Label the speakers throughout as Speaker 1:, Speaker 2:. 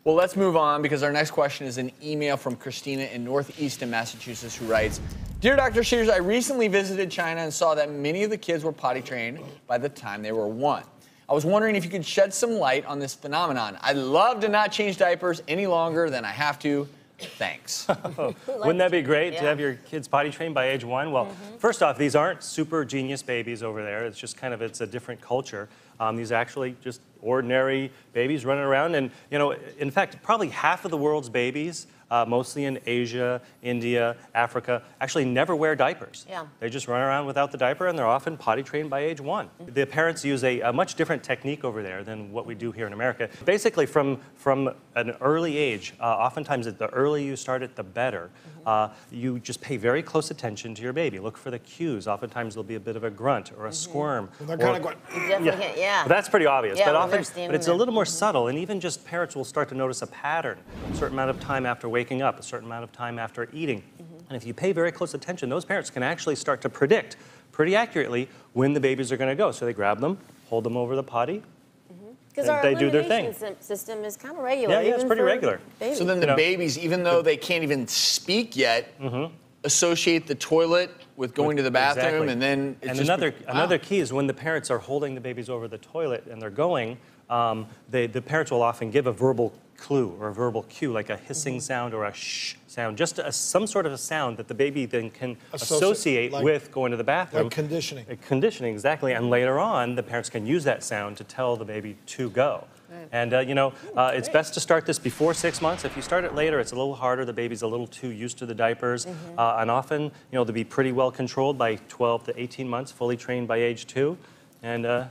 Speaker 1: Well, let's move on because our next question is an email from Christina in northeastern Massachusetts who writes, Dear Dr. Shears, I recently visited China and saw that many of the kids were potty trained by the time they were 1. I was wondering if you could shed some light on this phenomenon. I'd love to not change diapers any longer than I have to. Thanks.
Speaker 2: Wouldn't that be great to have your kids potty trained by age 1? Well, first off, these aren't super genius babies over there. It's just kind of, it's a different culture. These are actually just ordinary babies running around. And, you know, in fact, probably half of the world's babies, mostly in Asia, India, Africa, actually never wear diapers.
Speaker 3: Yeah.
Speaker 2: They just run around without the diaper, and they're often potty trained by age 1. The parents use a much different technique over there than what we do here in America. Basically, from an early age, oftentimes the earlier you start it, the better. You just pay very close attention to your baby. Look for the cues. Oftentimes there'll be a bit of a grunt or a squirm.
Speaker 4: Well, they're kind of going.
Speaker 2: Well, that's pretty obvious,
Speaker 3: Yeah,
Speaker 2: but
Speaker 3: when
Speaker 2: it's a little more subtle, and even just parents will start to notice a pattern, a certain amount of time after waking up, a certain amount of time after eating. And if you pay very close attention, those parents can actually start to predict pretty accurately when the babies are going to go. So they grab them, hold them over the potty,
Speaker 3: Because our
Speaker 2: they do their thing.
Speaker 3: elimination system is kind of regular.
Speaker 2: Yeah, it's pretty regular.
Speaker 3: Babies.
Speaker 1: So then the babies, even though they can't even speak yet, associate the toilet with going to the bathroom,
Speaker 2: Exactly.
Speaker 1: and then it's
Speaker 2: And
Speaker 1: just
Speaker 2: another key is when the parents are holding the babies over the toilet and they're going, the parents will often give a verbal clue or a verbal cue, like a hissing sound or a shh sound, just some sort of a sound that the baby then can associate
Speaker 4: like,
Speaker 2: with going to the bathroom.
Speaker 4: Like conditioning.
Speaker 2: Conditioning, exactly. And later on, the parents can use that sound to tell the baby to go. And, you know, it's best to start this before 6 months. If you start it later, it's a little harder. The baby's a little too used to the diapers. And often, you know, they'll be pretty well controlled by 12 to 18 months, fully trained by age 2. And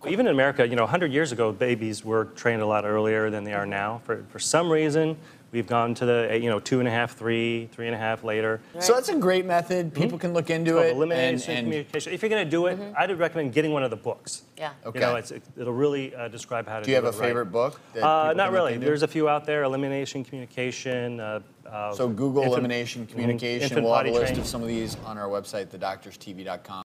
Speaker 2: even in America, you know, 100 years ago, babies were trained a lot earlier than they are now. For some reason, we've gone to the, you know, 2.5, 3, 3.5 later.
Speaker 1: So that's a great method. People can look into it.
Speaker 2: Elimination communication. If you're going to do it, I would recommend getting one of the books.
Speaker 3: Yeah.
Speaker 1: Okay.
Speaker 2: You know, it'll really describe how to do it.
Speaker 1: Do you have a favorite book? that people
Speaker 2: Not
Speaker 1: can look
Speaker 2: really.
Speaker 1: into?
Speaker 2: There's a few out there. Elimination communication.
Speaker 1: So Google elimination communication.
Speaker 2: infant
Speaker 1: We'll have a
Speaker 2: potty
Speaker 1: list
Speaker 2: training.
Speaker 1: of some of these on our website, thedoctorstv.com.